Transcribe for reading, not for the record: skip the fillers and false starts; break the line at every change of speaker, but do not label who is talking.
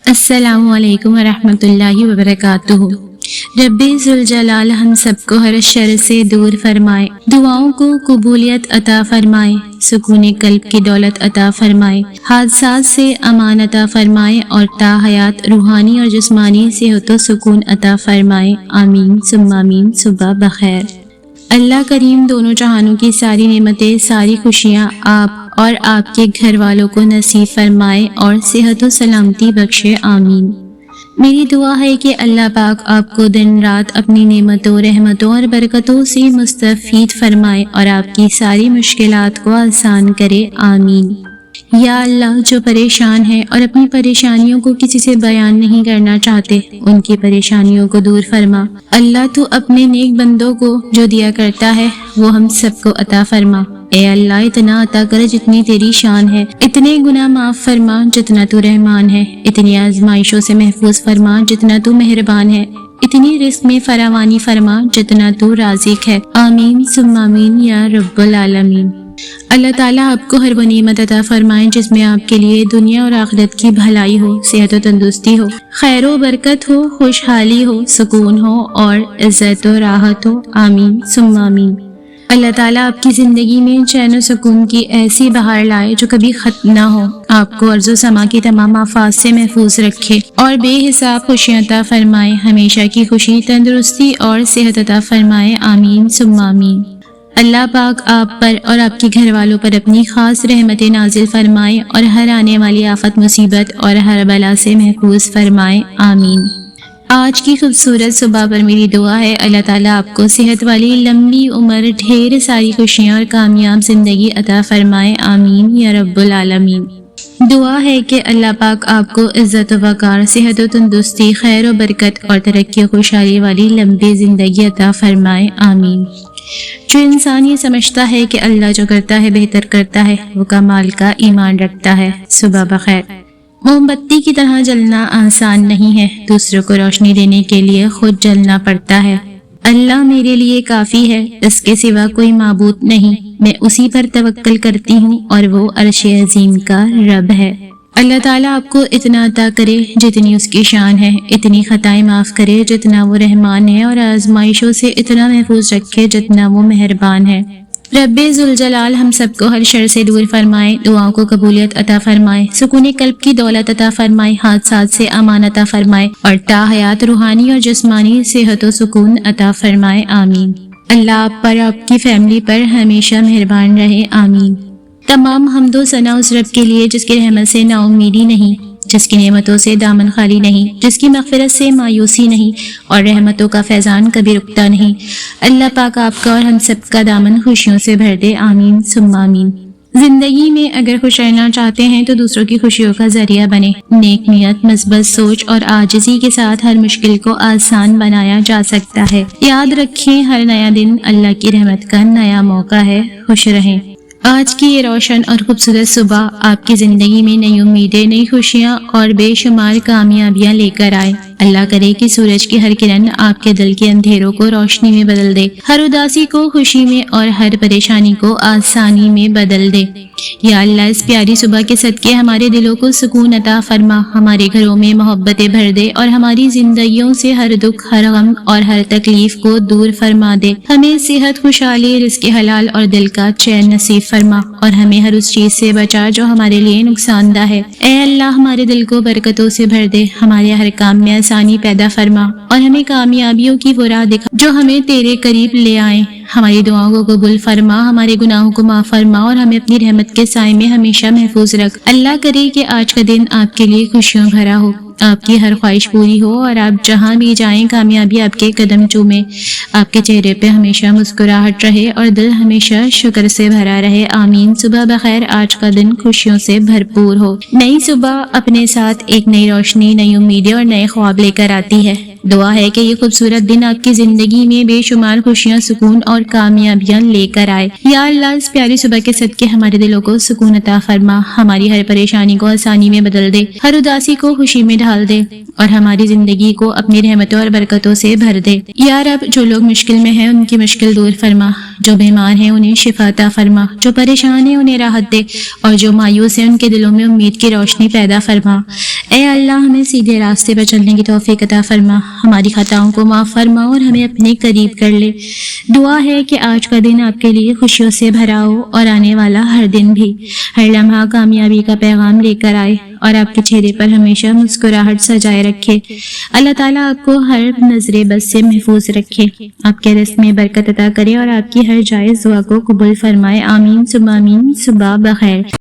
السلام علیکم ورحمۃ اللہ وبرکاتہ۔ رب ذوالجلال ہم سب کو ہر شر سے دور فرمائے، دعاؤں کو قبولیت عطا فرمائے، سکون قلب کی دولت عطا فرمائے، حادثات سے امان عطا فرمائے اور تا حیات روحانی اور جسمانی صحت و سکون عطا فرمائے، آمین ثم آمین۔ صبح بخیر۔ اللہ کریم دونوں جہانوں کی ساری نعمتیں، ساری خوشیاں آپ اور آپ کے گھر والوں کو نصیب فرمائے اور صحت و سلامتی بخشے، آمین۔ میری دعا ہے کہ اللہ پاک آپ کو دن رات اپنی نعمتوں، رحمتوں اور برکتوں سے مستفید فرمائے اور آپ کی ساری مشکلات کو آسان کرے، آمین۔ یا اللہ، جو پریشان ہیں اور اپنی پریشانیوں کو کسی سے بیان نہیں کرنا چاہتے، ان کی پریشانیوں کو دور فرما۔ اللہ، تو اپنے نیک بندوں کو جو دیا کرتا ہے وہ ہم سب کو عطا فرما۔ اے اللہ، اتنا عطا کر جتنی تیری شان ہے، اتنے گناہ معاف فرما جتنا تو رحمان ہے، اتنی آزمائشوں سے محفوظ فرما جتنا تو مہربان ہے، اتنی رزق میں فراوانی فرما جتنا تو رازق ہے، آمین ثم آمین یا رب العالمین۔ اللہ تعالیٰ آپ کو ہر وہ نعمت عطا فرمائے جس میں آپ کے لیے دنیا اور آخرت کی بھلائی ہو، صحت و تندرستی ہو، خیر و برکت ہو، خوشحالی ہو، سکون ہو اور عزت و راحت ہو، آمین ثم آمین۔ اللہ تعالیٰ آپ کی زندگی میں چین و سکون کی ایسی بہار لائے جو کبھی ختم نہ ہو، آپ کو ارض و سما کی تمام آفات سے محفوظ رکھے اور بے حساب خوشیاں عطا فرمائے، ہمیشہ کی خوشی، تندرستی اور صحت عطا فرمائے، آمین ثم آمین۔ اللہ پاک آپ پر اور آپ کے گھر والوں پر اپنی خاص رحمتیں نازل فرمائے اور ہر آنے والی آفت، مصیبت اور ہر بلا سے محفوظ فرمائے، آمین۔ آج کی خوبصورت صبح پر میری دعا ہے اللہ تعالیٰ آپ کو صحت والی لمبی عمر، ڈھیر ساری خوشیاں اور کامیاب زندگی عطا فرمائے، آمین یا رب العالمین۔ دعا ہے کہ اللہ پاک آپ کو عزت و وقار، صحت و تندرستی، خیر و برکت اور ترقی و خوشحالی والی لمبی زندگی عطا فرمائے، آمین۔ جو انسان یہ سمجھتا ہے کہ اللہ جو کرتا ہے بہتر کرتا ہے، وہ کمال کا ایمان رکھتا ہے۔ صبح بخیر۔ موم بتی کی طرح جلنا آسان نہیں ہے، دوسروں کو روشنی دینے کے لیے خود جلنا پڑتا ہے۔ اللہ میرے لیے کافی ہے، اس کے سوا کوئی معبود نہیں، میں اسی پر توکل کرتی ہوں اور وہ عرش عظیم کا رب ہے۔ اللہ تعالیٰ آپ کو اتنا عطا کرے جتنی اس کی شان ہے، اتنی خطائیں معاف کرے جتنا وہ رحمان ہے اور آزمائشوں سے اتنا محفوظ رکھے جتنا وہ مہربان ہے۔ رب ذوالجلال ہم سب کو ہر شر سے دور فرمائے، دعاؤں کو قبولیت عطا فرمائے، سکون قلب کی دولت عطا فرمائے، حادثات سے امان عطا فرمائے اور تا حیات روحانی اور جسمانی صحت و سکون عطا فرمائے، آمین۔ اللہ آپ پر، آپ کی فیملی پر ہمیشہ مہربان رہے، آمین۔ تمام حمد و ثنا اس رب کے لیے جس کی رحمت سے نا امیدی نہیں، جس کی نعمتوں سے دامن خالی نہیں، جس کی مغفرت سے مایوسی نہیں اور رحمتوں کا فیضان کبھی رکتا نہیں۔ اللہ پاک آپ کا اور ہم سب کا دامن خوشیوں سے بھر دے، آمین ثم آمین۔ زندگی میں اگر خوش رہنا چاہتے ہیں تو دوسروں کی خوشیوں کا ذریعہ بنے۔ نیک نیت، مثبت سوچ اور عاجزی کے ساتھ ہر مشکل کو آسان بنایا جا سکتا ہے۔ یاد رکھیں، ہر نیا دن اللہ کی رحمت کا نیا موقع ہے۔ خوش رہیں۔ آج کی یہ روشن اور خوبصورت صبح آپ کی زندگی میں نئی امیدیں، نئی خوشیاں اور بے شمار کامیابیاں لے کر آئے۔ اللہ کرے کہ سورج کی ہر کرن آپ کے دل کے اندھیروں کو روشنی میں بدل دے، ہر اداسی کو خوشی میں اور ہر پریشانی کو آسانی میں بدل دے۔ یا اللہ، اس پیاری صبح کے صدقے ہمارے دلوں کو سکون عطا فرما، ہمارے گھروں میں محبتیں بھر دے اور ہماری زندگیوں سے ہر دکھ، ہر غم اور ہر تکلیف کو دور فرما دے۔ ہمیں صحت، خوشحالی، رزق حلال اور دل کا چین نصیب فرما اور ہمیں ہر اس چیز سے بچا جو ہمارے لیے نقصان دہ ہے۔ اے اللہ، ہمارے دل کو برکتوں سے بھر دے، ہمارے ہر کام میں آسانی پیدا فرما اور ہمیں کامیابیوں کی وہ راہ دکھا جو ہمیں تیرے قریب لے آئیں۔ ہماری دعاؤں کو قبول فرما، ہمارے گناہوں کو معاف فرما اور ہمیں اپنی رحمت کے سائے میں ہمیشہ محفوظ رکھ۔ اللہ کرے کہ آج کا دن آپ کے لیے خوشیوں بھرا ہو، آپ کی ہر خواہش پوری ہو اور آپ جہاں بھی جائیں کامیابی آپ کے قدم چومے، آپ کے چہرے پہ ہمیشہ مسکراہٹ رہے اور دل ہمیشہ شکر سے بھرا رہے، آمین۔ صبح بخیر۔ آج کا دن خوشیوں سے بھرپور ہو۔ نئی صبح اپنے ساتھ ایک نئی روشنی، نئی امیدیں اور نئے خواب لے کر آتی ہے۔ دعا ہے کہ یہ خوبصورت دن آپ کی زندگی میں بے شمار خوشیاں، سکون اور کامیابیاں لے کر آئے۔ یا اللہ، اس پیاری صبح کے صدقے ہمارے دلوں کو سکون عطا فرما، ہماری ہر پریشانی کو آسانی میں بدل دے، ہر اداسی کو خوشی میں ڈھال دے اور ہماری زندگی کو اپنی رحمتوں اور برکتوں سے بھر دے۔ یا رب، جو لوگ مشکل میں ہیں ان کی مشکل دور فرما، جو بیمار ہیں انہیں شفا عطا فرما، جو پریشان ہیں انہیں راحت دے، اور جو مایوس ہیں ان کے دلوں میں امید کی روشنی پیدا فرما۔ اے اللہ ہمیں سیدھے راستے پر چلنے کی توفیق عطا فرما، ہماری خطاؤں کو معاف فرما اور ہمیں اپنے قریب کر لے۔ دعا ہے کہ آج کا دن آپ کے لیے خوشیوں سے بھرا ہو اور آنے والا ہر دن بھی، ہر لمحہ کامیابی کا پیغام لے کر آئے اور آپ کے چہرے پر ہمیشہ مسکراہٹ سجائے رکھے۔ اللہ تعالیٰ آپ کو ہر نظر بد سے محفوظ رکھے، آپ کے رزق میں برکت عطا کرے اور آپ کی ہر جائز دعا کو قبول فرمائے۔ آمین ثم آمین۔ صبح بخیر۔